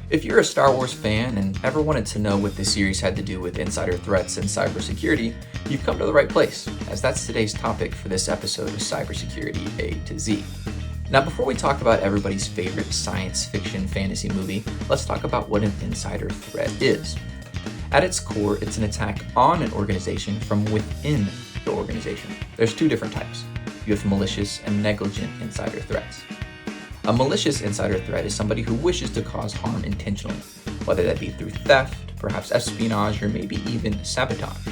If you're a Star Wars fan and ever wanted to know what this series had to do with insider threats and cybersecurity, you've come to the right place, as that's today's topic for this episode of Cybersecurity A to Z. Now, before we talk about everybody's favorite science fiction fantasy movie, let's talk about what an insider threat is. At its core, it's an attack on an organization from within the organization. There's two different types. You have malicious and negligent insider threats. A malicious insider threat is somebody who wishes to cause harm intentionally, whether that be through theft, perhaps espionage, or maybe even sabotage.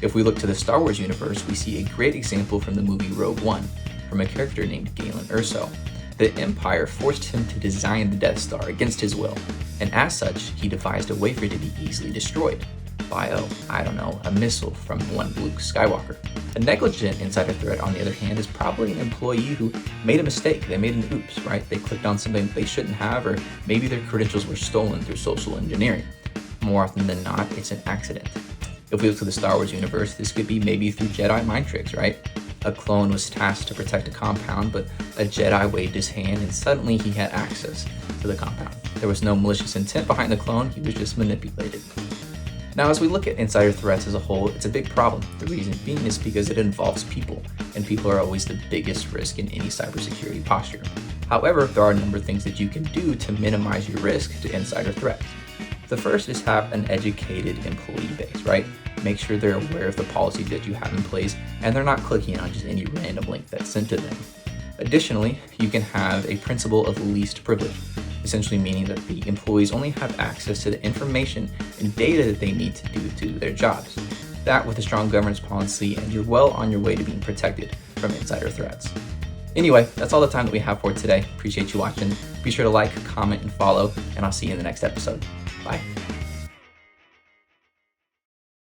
If we look to the Star Wars universe, we see a great example from the movie Rogue One, from a character named Galen Erso. The Empire forced him to design the Death Star against his will, and as such, he devised a way for it to be easily destroyed by a missile from one Luke Skywalker. A negligent insider threat, on the other hand, is probably an employee who made a mistake. They made an oops, right? They clicked on something they shouldn't have, or maybe their credentials were stolen through social engineering. More often than not, it's an accident. If we look to the Star Wars universe, this could be maybe through Jedi mind tricks, right? A clone was tasked to protect a compound, but a Jedi waved his hand and suddenly he had access to the compound. There was no malicious intent behind the clone, he was just manipulated. Now, as we look at insider threats as a whole, it's a big problem. The reason being is because it involves people, and people are always the biggest risk in any cybersecurity posture. However, there are a number of things that you can do to minimize your risk to insider threats. The first is have an educated employee base, right? Make sure they're aware of the policies that you have in place, and they're not clicking on just any random link that's sent to them. Additionally, you can have a principle of least privilege, essentially meaning that the employees only have access to the information and data that they need to do their jobs. That with a strong governance policy, and you're well on your way to being protected from insider threats. Anyway, that's all the time that we have for today. Appreciate you watching. Be sure to like, comment, and follow, and I'll see you in the next episode. Bye.